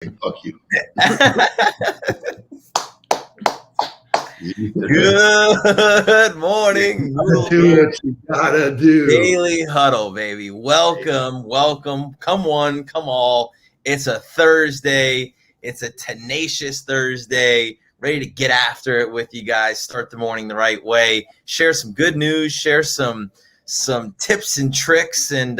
Fuck you. Good morning, Do what you gotta do. Daily Huddle, baby. Welcome. Come one, come all. It's a Thursday. It's a tenacious Thursday. Ready to get after it with you guys. Start the morning the right way. Share some good news. Share some tips and tricks, and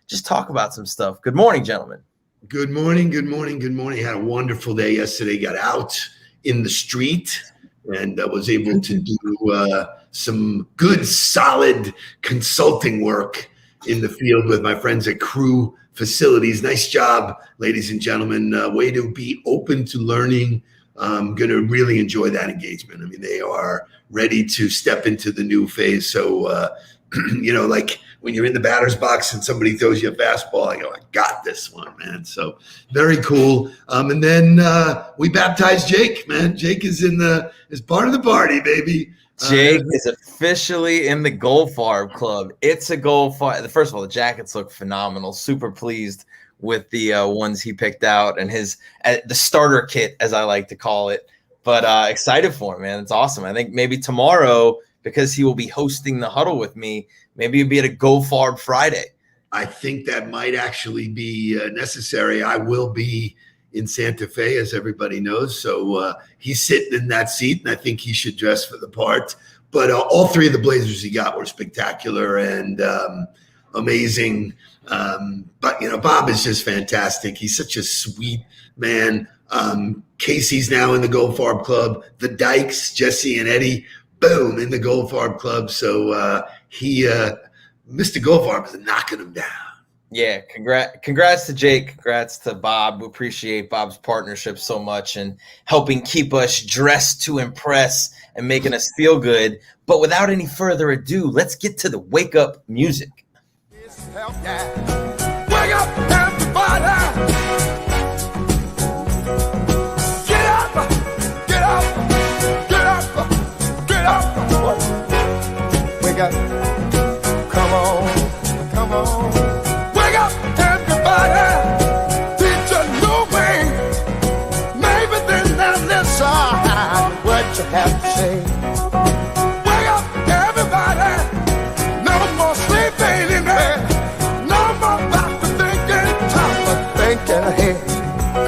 just talk about some stuff. Good morning, gentlemen. Good morning. Had a wonderful day yesterday. Got out in the street and was able to do some good, solid consulting work in the field with my friends at Crew Facilities. Nice job, ladies and gentlemen. Way to be open to learning. I'm going to really enjoy that engagement. I mean, they are ready to step into the new phase. So, like when you're in the batter's box and somebody throws you a fastball, I go, I got this one, man. So very cool. And then we baptized Jake, man. Jake is part of the party, baby. Jake is officially in the Gold Farb Club. It's a Gold Farb. First of all, the jackets look phenomenal. Super pleased with the ones he picked out and the starter kit, as I like to call it. But excited for him, man. It's awesome. I think maybe tomorrow, because he will be hosting the huddle with me, maybe it'll be at a Gold Farb Friday. I think that might actually be necessary. I will be in Santa Fe, as everybody knows. So he's sitting in that seat, and I think he should dress for the part. But all three of the Blazers he got were spectacular and amazing. But, Bob is just fantastic. He's such a sweet man. Casey's now in the Gold Farb Club. The Dykes, Jesse and Eddie, boom, in the Gold Farb Club. So Mr. Gold Farb is knocking him down. Yeah, congrats to Jake. Congrats to Bob. We appreciate Bob's partnership so much and helping keep us dressed to impress and making us feel good. But without any further ado, let's get to the wake up music. Wake up, everybody! Get up! Get up! Get up! Get up! Wake up! Come on! Wake up, everybody! Teach a new way. Maybe then they'll listen what you have to say. Wake up, everybody! No more sleeping in bed. No more about to thinking, time of thinking ahead.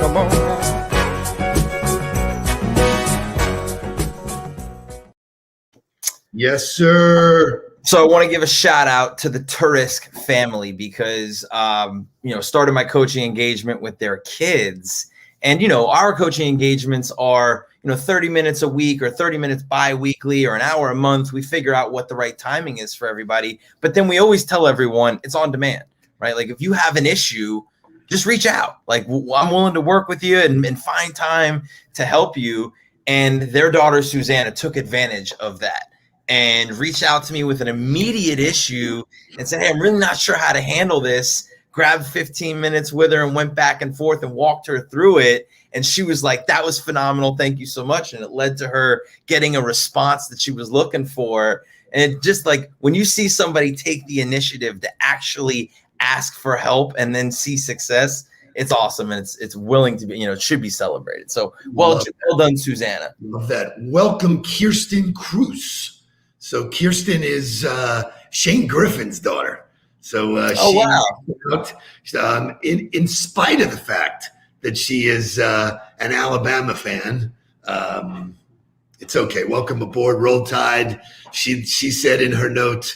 Come on now. Yes, sir. So I want to give a shout out to the Turisk family because, started my coaching engagement with their kids. And, our coaching engagements are, 30 minutes a week or 30 minutes bi-weekly or an hour a month. We figure out what the right timing is for everybody. But then we always tell everyone it's on demand, right? Like if you have an issue, just reach out. Like I'm willing to work with you and find time to help you. And their daughter, Susanna, took advantage of that and reached out to me with an immediate issue and said, hey, I'm really not sure how to handle this. Grabbed 15 minutes with her and went back and forth and walked her through it. And she was like, that was phenomenal. Thank you so much. And it led to her getting a response that she was looking for. And it just like when you see somebody take the initiative to actually ask for help and then see success, it's awesome. And it's willing to be, it should be celebrated. So well done, Susanna. Love that. Welcome, Kirsten Cruz. So Kirsten is Shane Griffin's daughter. So in spite of the fact that she is an Alabama fan, it's okay. Welcome aboard, Roll Tide. She said in her note,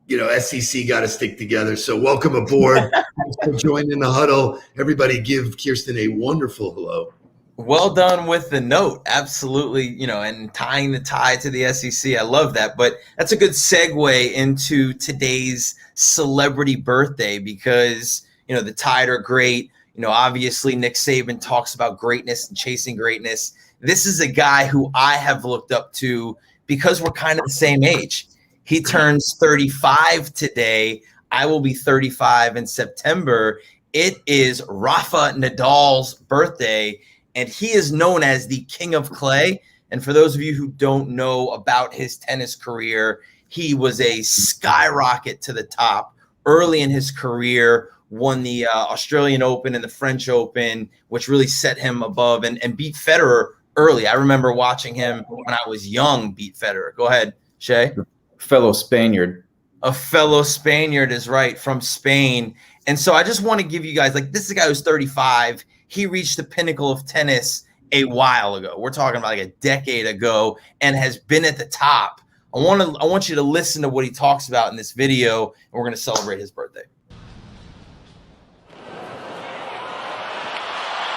SEC got to stick together. So welcome aboard. Thanks for joining the huddle. Everybody give Kirsten a wonderful hello. Well done with the note. Absolutely. And tying the tie to the SEC. I love that. But that's a good segue into today's celebrity birthday because, the Tide are great. Obviously Nick Saban talks about greatness and chasing greatness. This is a guy who I have looked up to because we're kind of the same age. He turns 35 today. I will be 35 in September. It is Rafa Nadal's birthday. And he is known as the King of Clay. And for those of you who don't know about his tennis career, he was a skyrocket to the top early in his career, won the Australian Open and the French Open, which really set him above and beat Federer early. I remember watching him when I was young beat Federer. Go ahead, Shay. Fellow Spaniard. A fellow Spaniard is right, from Spain. And so I just want to give you guys, like, this is a guy who's 35. He reached the pinnacle of tennis a while ago. We're talking about like a decade ago, and has been at the top. I want you to listen to what he talks about in this video, and we're going to celebrate his birthday.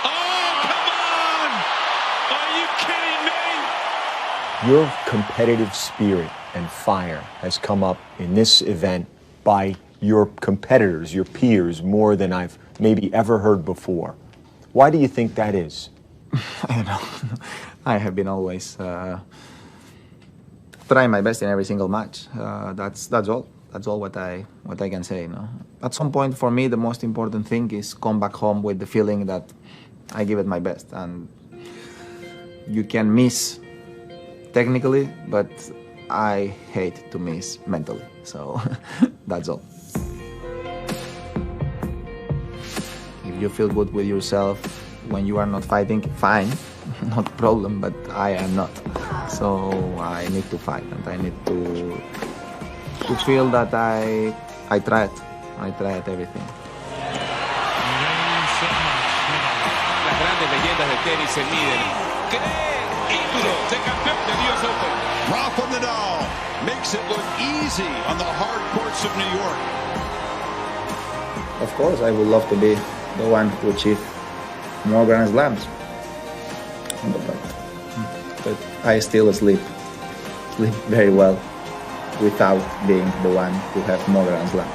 Oh, come on! Are you kidding me? Your competitive spirit and fire has come up in this event by your competitors, your peers, more than I've maybe ever heard before. Why do you think that is? I don't know. I have been always trying my best in every single match. That's all. That's all what I can say. You know? At some point, for me, the most important thing is come back home with the feeling that I give it my best. And you can miss technically, but I hate to miss mentally. So that's all. If you feel good with yourself when you are not fighting, fine, not a problem, but I am not. So I need to fight, and I need to feel that I tried. I tried everything. Las grandes leyendas del tenis se miden. Título de campeón de US Open. Rafa Nadal makes it look easy on the hard courts of New York. Of course, I would love to be the one to achieve more Grand Slams. But I still sleep very well without being the one to have more Grand Slams.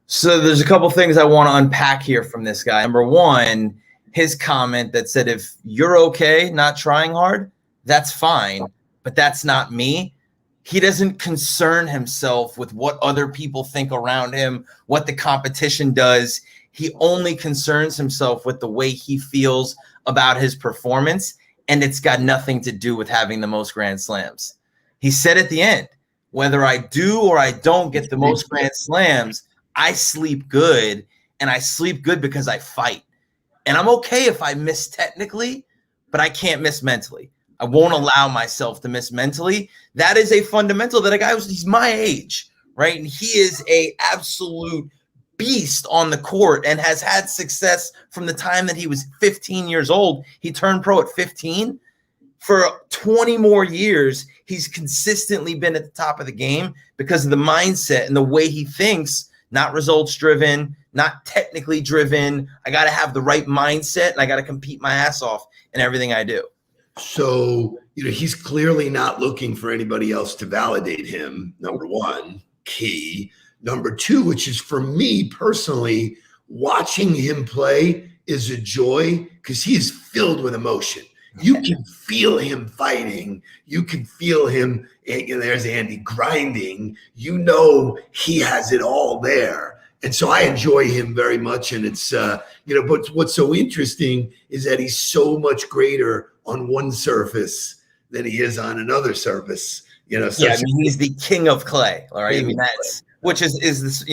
So there's a couple things I want to unpack here from this guy. Number one, his comment that said, if you're okay not trying hard, that's fine, but that's not me. He doesn't concern himself with what other people think around him, what the competition does. He only concerns himself with the way he feels about his performance, and it's got nothing to do with having the most Grand Slams. He said at the end, whether I do or I don't get the most Grand Slams, I sleep good, and I sleep good because I fight. And I'm okay if I miss technically, but I can't miss mentally. I won't allow myself to miss mentally. That is a fundamental that a guy he's my age, right? And he is a absolute beast on the court and has had success from the time that he was 15 years old. He turned pro at 15. For 20 more years, he's consistently been at the top of the game because of the mindset and the way he thinks, not results driven, not technically driven. I got to have the right mindset, and I got to compete my ass off in everything I do. So, he's clearly not looking for anybody else to validate him. Number one, key. Number two, which is for me personally, watching him play is a joy because he is filled with emotion. You can feel him fighting. You can feel him. There's Andy grinding. He has it all there. And so I enjoy him very much. And it's, but what's so interesting is that he's so much greater on one surface than he is on another surface. He's the king of clay. All right. Which is this,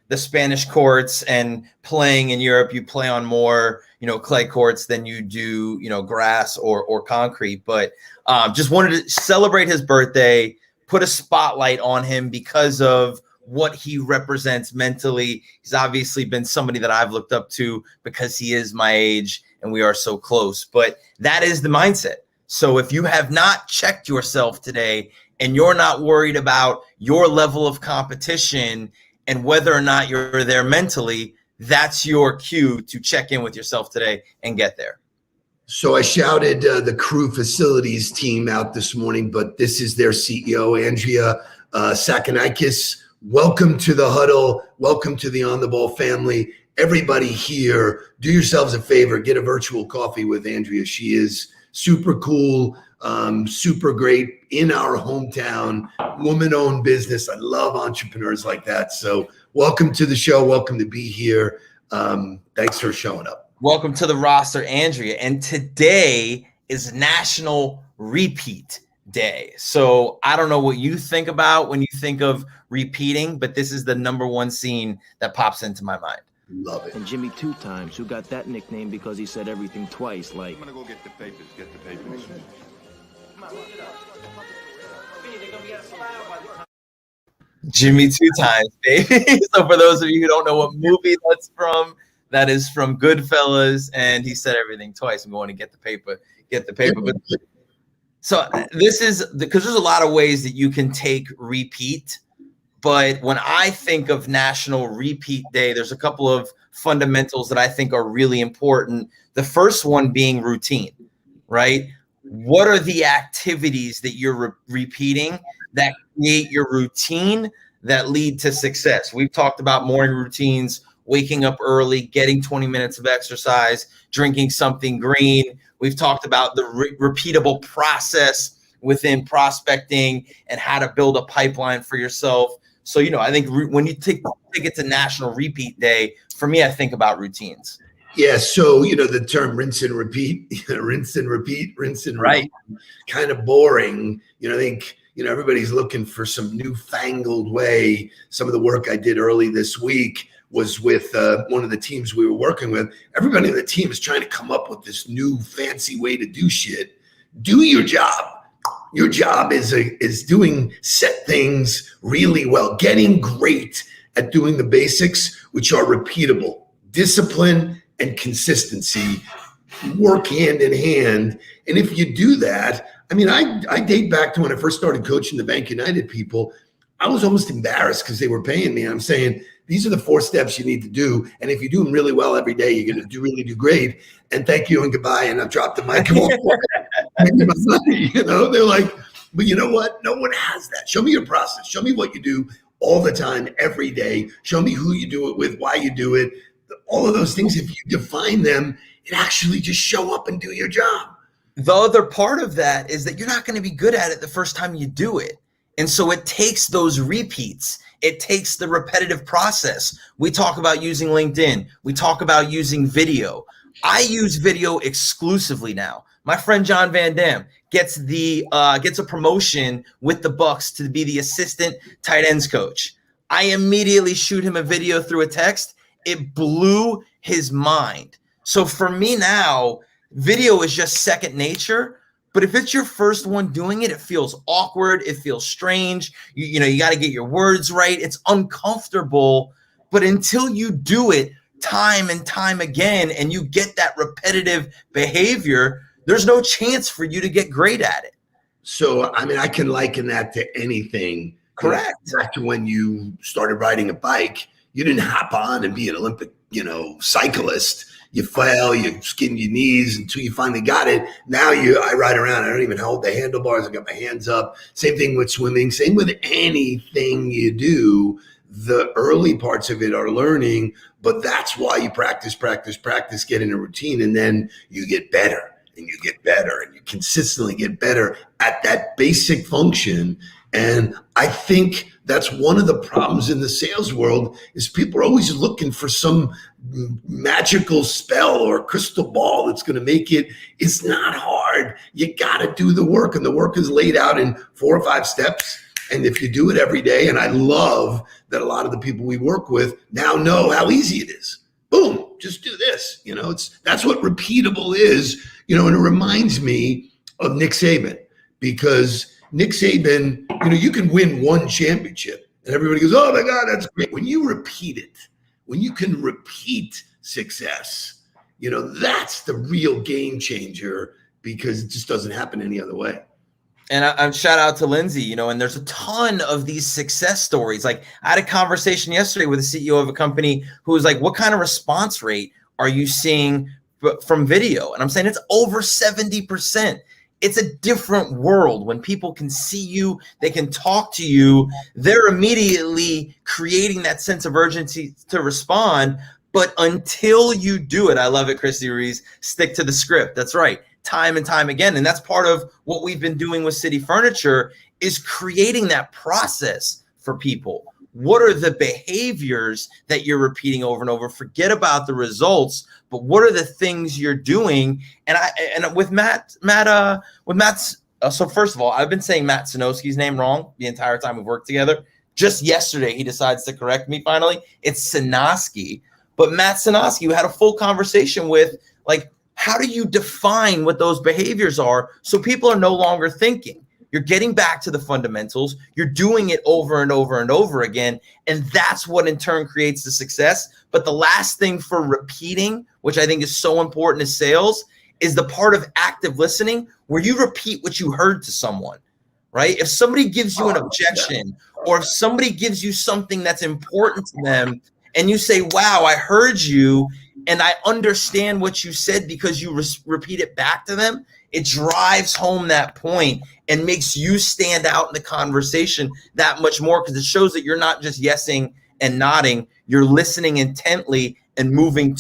the Spanish courts, and playing in Europe, you play on more, clay courts than you do, grass or concrete. But just wanted to celebrate his birthday, put a spotlight on him because of what he represents mentally. He's obviously been somebody that I've looked up to because he is my age and we are so close. But that is the mindset. So if you have not checked yourself today and you're not worried about your level of competition and whether or not you're there mentally, that's your cue to check in with yourself today and get there. So I shouted the crew facilities team out this morning, but this is their CEO, Andrea Sakonikis. Welcome to the Huddle. Welcome to the On the Ball family. Everybody here, do yourselves a favor, get a virtual coffee with Andrea. She is super cool, super great in our hometown, woman-owned business. I love entrepreneurs like that. So welcome to the show. Welcome to be here. Thanks for showing up. Welcome to the roster, Andrea. And today is National Repeat day. So I don't know what you think about when you think of repeating, but this is the number one scene that pops into my mind. Love it. And Jimmy Two Times, who got that nickname because he said everything twice, like... I'm gonna go get the papers, Jimmy Two Times, baby. So for those of you who don't know what movie that's from, that is from Goodfellas, and he said everything twice. I'm going to get the paper. But so this is because there's a lot of ways that you can take repeat. But when I think of National Repeat Day, there's a couple of fundamentals that I think are really important. The first one being routine, right? What are the activities that you're repeating that create your routine that lead to success? We've talked about morning routines, waking up early, getting 20 minutes of exercise, drinking something green. We've talked about the repeatable process within prospecting and how to build a pipeline for yourself. So, I think when you take it to National Repeat Day, for me, I think about routines. Yeah. So, the term rinse and repeat, rinse and repeat, rinse and repeat, kind of boring. I think, everybody's looking for some newfangled way. Some of the work I did early this week was with one of the teams we were working with. Everybody on the team is trying to come up with this new fancy way to do shit. Do your job. Your job is doing set things really well, getting great at doing the basics, which are repeatable. Discipline and consistency work hand in hand. And if you do that, I date back to when I first started coaching the Bank United people. I was almost embarrassed because they were paying me. I'm saying, these are the 4 steps you need to do. And if you do them really well every day, you're going to really do great. And thank you and goodbye. And I've dropped the mic. They're like, but you know what? No one has that. Show me your process. Show me what you do all the time, every day. Show me who you do it with, why you do it. All of those things, if you define them, it actually just show up and do your job. The other part of that is that you're not going to be good at it the first time you do it. And so it takes those repeats. It takes the repetitive process. We talk about using LinkedIn. We talk about using video. I use video exclusively now. My friend John Van Dam gets a promotion with the Bucks to be the assistant tight ends coach. I immediately shoot him a video through a text. It blew his mind. So for me now, video is just second nature. But if it's your first one doing it, it feels awkward. It feels strange. You got to get your words right. It's uncomfortable. But until you do it time and time again and you get that repetitive behavior, there's no chance for you to get great at it. So, I can liken that to anything. Correct. Back to when you started riding a bike, you didn't hop on and be an Olympic, cyclist. You fail, you skin your knees until you finally got it. Now I ride around. I don't even hold the handlebars. I got my hands up. Same thing with swimming. Same with anything you do. The early parts of it are learning, but that's why you practice, get in a routine, and then you get better and you get better and you consistently get better at that basic function. And I think that's one of the problems in the sales world is people are always looking for some magical spell or crystal ball that's going to make it. It's not hard. You got to do the work, and the work is laid out in 4 or 5 steps. And if you do it every day, and I love that a lot of the people we work with now know how easy it is. Boom, just do this. That's what repeatable is, and it reminds me of Nick Saban, because Nick Saban, you can win one championship and everybody goes, oh my God, that's great. When you repeat it, when you can repeat success, that's the real game changer, because it just doesn't happen any other way. And I'm shout out to Lindsay, and there's a ton of these success stories. Like I had a conversation yesterday with a CEO of a company who was like, what kind of response rate are you seeing from video? And I'm saying it's over 70%. It's a different world when people can see you, they can talk to you, they're immediately creating that sense of urgency to respond. But until you do it, I love it, Christy Ruiz, stick to the script. That's right. Time and time again. And that's part of what we've been doing with City Furniture is creating that process for people. What are the behaviors that you're repeating over and over? Forget about the results, but what are the things you're doing? And with Matt's So first of all, I've been saying Matt Sinowski's name wrong the entire time we've worked together. Just yesterday, he decides to correct me finally. It's Sinowski. But Matt Sinowski, we had a full conversation with, like, how do you define what those behaviors are so people are no longer thinking? You're getting back to the fundamentals. You're doing it over and over and over again. And that's what in turn creates the success. But the last thing for repeating, which I think is so important in sales, is the part of active listening where you repeat what you heard to someone, right? If somebody gives you an objection or if somebody gives you something that's important to them and you say, wow, I heard you and I understand what you said because you repeat it back to them, it drives home that point and makes you stand out in the conversation that much more because it shows that you're not just yesing and nodding, you're listening intently and moving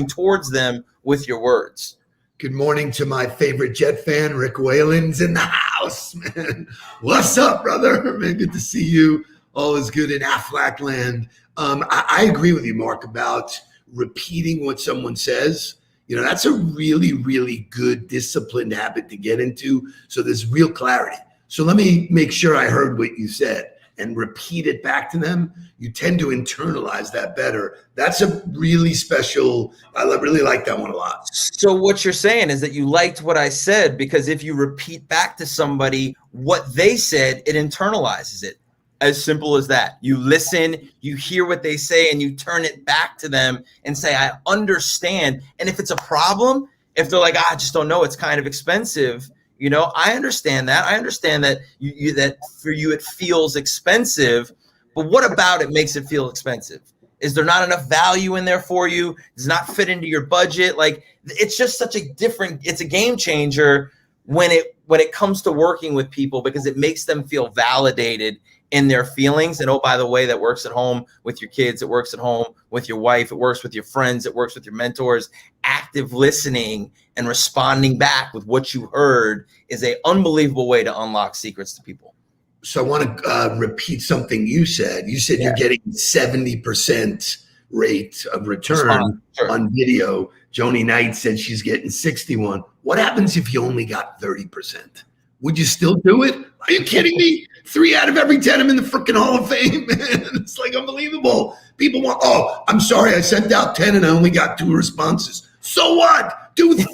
towards them with your words. Good morning to my favorite Jet fan, Rick Whalen's in the house, man. What's up, brother? Man, good to see you. All is good in Aflac land. I agree with you, Mark, about repeating what someone says. You know, that's a really, really good disciplined habit to get into. So there's real clarity. So let me make sure I heard what you said and repeat it back to them. You tend to internalize that better. That's a really special, I really like that one a lot. So what you're saying is that you liked what I said because if you repeat back to somebody what they said, it internalizes it. As simple as that. You listen, you hear what they say, and you turn it back to them and say, I understand. And if it's a problem, if they're like, I just don't know, it's kind of expensive, you know, I understand that. I understand that that for you it feels expensive, but what about it makes it feel expensive? Is there not enough value in there for you? Does not fit into your budget? Like, it's just such a different, it's a game changer when it comes to working with people because it makes them feel validated in their feelings. And oh, by the way, that works at home with your kids. It works at home with your wife. It works with your friends. It works with your mentors. Active listening and responding back with what you heard is an unbelievable way to unlock secrets to people. So I want to repeat something you said. You said you're getting 70% rate of return on video. Joni Knight said she's getting 61. What happens if you only got 30%? Would you still do it? Are you kidding me? 3 out of every 10 I'm in the freaking Hall of Fame, man. It's like unbelievable. People want, oh, I'm sorry, I sent out 10 and I only got 2 responses. So what? Do it's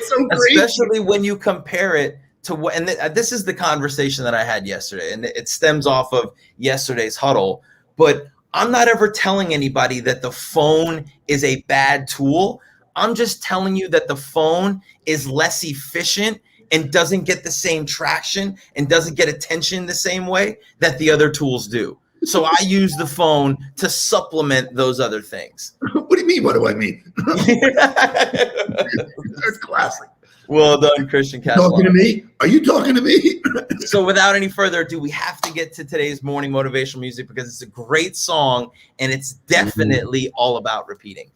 so great. Especially when you compare it to what, and this is the conversation that I had yesterday, and it stems off of yesterday's huddle. But I'm not ever telling anybody that the phone is a bad tool. I'm just telling you that the phone is less efficient and doesn't get the same traction and doesn't get attention the same way that the other tools do. So I use the phone to supplement those other things. What do you mean? What do I mean? That's classic. Well done, Christian Castellano. Talking to me? Are you talking to me? So without any further ado, we have to get to today's morning motivational music because it's a great song and it's definitely all about repeating.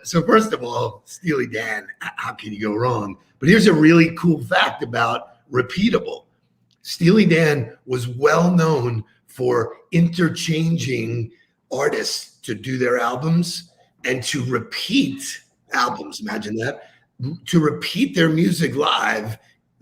So first of all, Steely Dan, how can you go wrong? But here's a really cool fact about repeatable. Steely Dan was well known for interchanging artists to do their albums and to repeat albums. Imagine that. To repeat their music live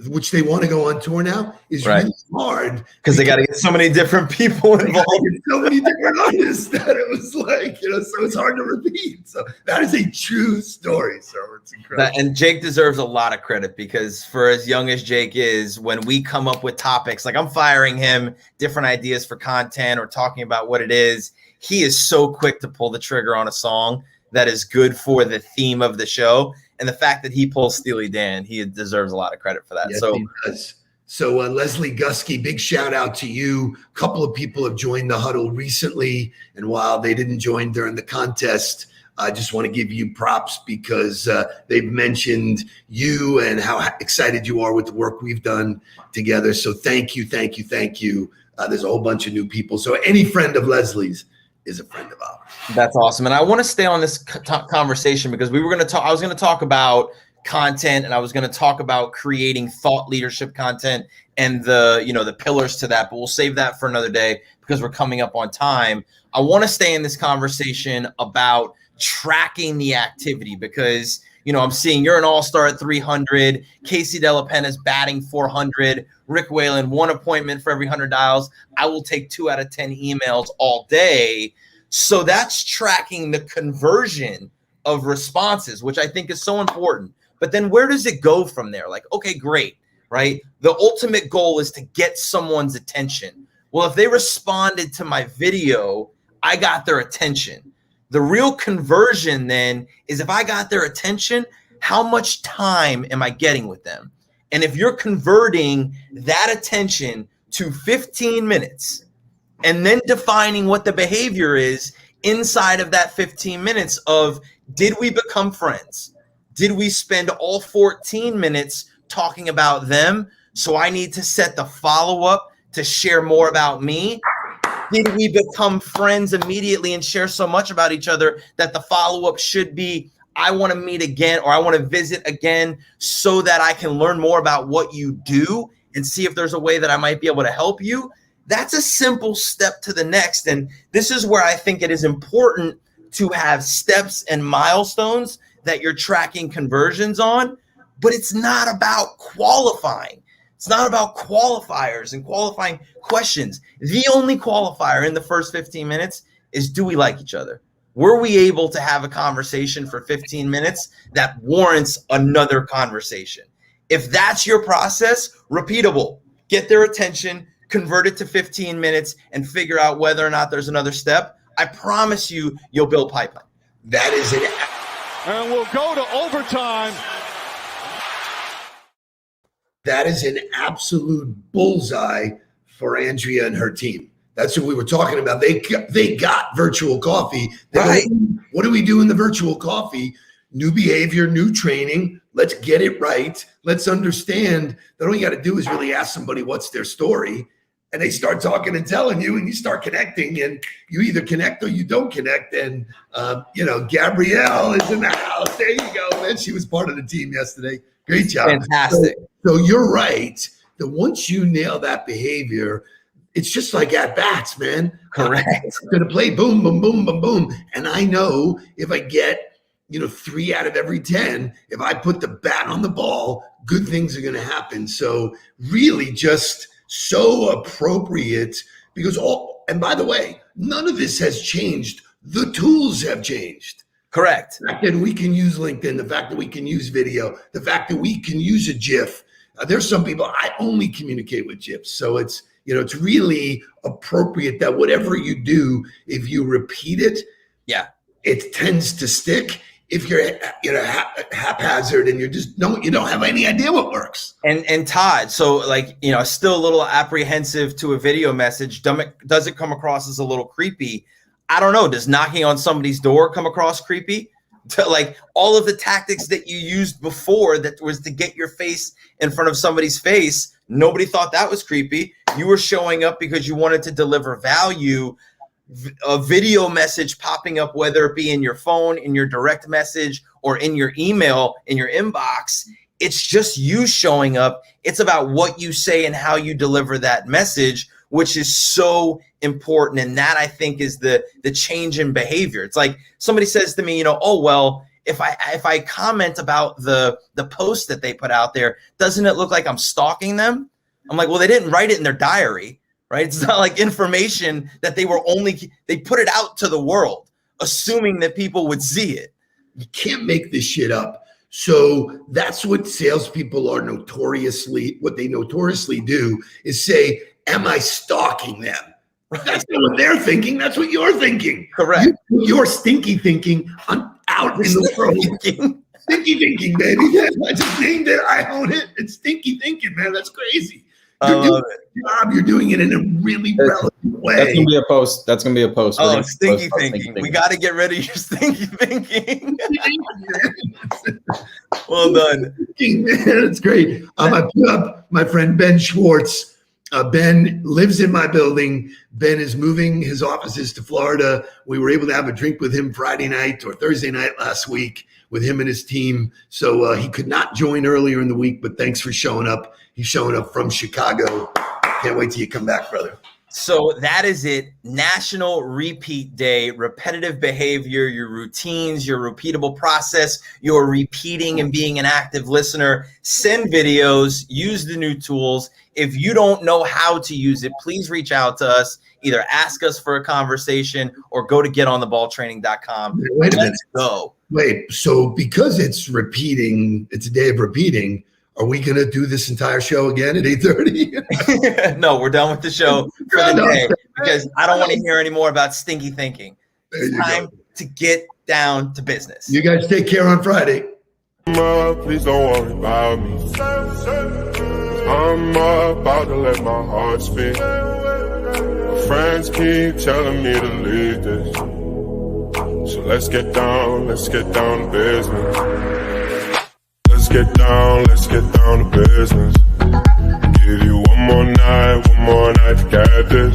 which they want to go on tour now, is really hard because they got to get so many different people involved. So many different artists that it was like, so it's hard to repeat. So that is a true story. So it's incredible. And Jake deserves a lot of credit, because for as young as Jake is, when we come up with topics, like I'm firing him different ideas for content or talking about what it is, he is so quick to pull the trigger on a song that is good for the theme of the show. And the fact that he pulls Steely Dan, he deserves a lot of credit for that. Yes, he does. So Leslie Gusky, big shout out to you. A couple of people have joined the Huddle recently, and while they didn't join during the contest, I just want to give you props because they've mentioned you and how excited you are with the work we've done together. So thank you, thank you, thank you. There's a whole bunch of new people. So any friend of Leslie's is a friend of ours. That's awesome. And I want to stay on this conversation because we were going to talk, I was going to talk about content, and I was going to talk about creating thought leadership content and the pillars to that, but we'll save that for another day because we're coming up on time. I want to stay in this conversation about tracking the activity because, I'm seeing you're an all-star at 300. Casey Della Penna's batting 400. Rick Whalen, 1 appointment for every 100 dials. I will take 2 out of 10 emails all day. So that's tracking the conversion of responses, which I think is so important. But then where does it go from there? Like, okay, great, right? The ultimate goal is to get someone's attention. Well, if they responded to my video, I got their attention. The real conversion then is if I got their attention, how much time am I getting with them? And if you're converting that attention to 15 minutes and then defining what the behavior is inside of that 15 minutes of, did we become friends? Did we spend all 14 minutes talking about them? So I need to set the follow-up to share more about me. Did we become friends immediately and share so much about each other that the follow-up should be, I want to meet again, or I want to visit again so that I can learn more about what you do and see if there's a way that I might be able to help you? That's a simple step to the next. And this is where I think it is important to have steps and milestones that you're tracking conversions on, but it's not about qualifying. It's not about qualifiers and qualifying questions. The only qualifier in the first 15 minutes is, do we like each other? Were we able to have a conversation for 15 minutes that warrants another conversation? If that's your process, repeatable, get their attention, convert it to 15 minutes, and figure out whether or not there's another step. I promise you, you'll build pipeline. That is it. And we'll go to overtime. That is an absolute bullseye for Andrea and her team. That's what we were talking about. They got virtual coffee. Right. What do we do in the virtual coffee? New behavior, new training. Let's get it right. Let's understand that all you got to do is really ask somebody what's their story. And they start talking and telling you, and you start connecting, and you either connect or you don't connect. And, Gabrielle is in the house. There you go, man. She was part of the team yesterday. Great job. Fantastic. So you're right that once you nail that behavior, it's just like at bats, man. Correct. I'm going to play boom, boom, boom, boom, boom. And I know if I get, 3 out of every 10, if I put the bat on the ball, good things are going to happen. So really just so appropriate because and by the way, none of this has changed. The tools have changed. Correct. The fact that we can use LinkedIn, the fact that we can use video, the fact that we can use a GIF. There's some people, I only communicate with GIFs. So it's really appropriate that whatever you do, if you repeat it, it tends to stick. If you're haphazard and you don't have any idea what works. And Todd, so still a little apprehensive to a video message. Does it come across as a little creepy? I don't know. Does knocking on somebody's door come across creepy? All of the tactics that you used before that was to get your face in front of somebody's face, nobody thought that was creepy. You were showing up because you wanted to deliver value. A video message popping up, whether it be in your phone, in your direct message, or in your email, in your inbox, it's just you showing up. It's about what you say and how you deliver that message, which is so important. And that, I think, is the change in behavior. It's like somebody says to me, if I comment about the post that they put out there, doesn't it look like I'm stalking them? I'm like, well, they didn't write it in their diary, right? It's not like information that they put it out to the world, assuming that people would see it. You can't make this shit up. So that's what salespeople are notoriously do is say, am I stalking them? That's not what they're thinking. That's what you're thinking. Correct. You're stinky thinking out in the world. Stinky thinking, baby. Yeah, I just named it. I own it. It's stinky thinking, man. That's crazy. You're doing it in a really relevant way. That's gonna be a post. That's gonna be a post. Oh, stinky thinking. We got to get rid of your stinky thinking. Well done. It's great. I put up my friend Ben Schwartz. Ben lives in my building. Ben is moving his offices to Florida. We were able to have a drink with him Friday night or Thursday night last week with him and his team. So he could not join earlier in the week, but thanks for showing up. He's showing up from Chicago. Can't wait till you come back, brother. So that is it. National Repeat Day. Repetitive behavior, your routines, your repeatable process, your repeating and being an active listener. Send videos, use the new tools. If you don't know how to use it, please reach out to us. Either ask us for a conversation or go to getontheballtraining.com. Wait a minute. Let's go. Wait, so because it's repeating, it's a day of repeating, are we going to do this entire show again at 8:30? No, we're done with the show for the day because I don't want to hear any more about stinky thinking. It's time to get down to business. You guys take care on Friday. Please don't worry about me. I'm about to let my heart speak. My friends keep telling me to leave this. So let's get down to business. Let's get down to business. Give you one more night to get this.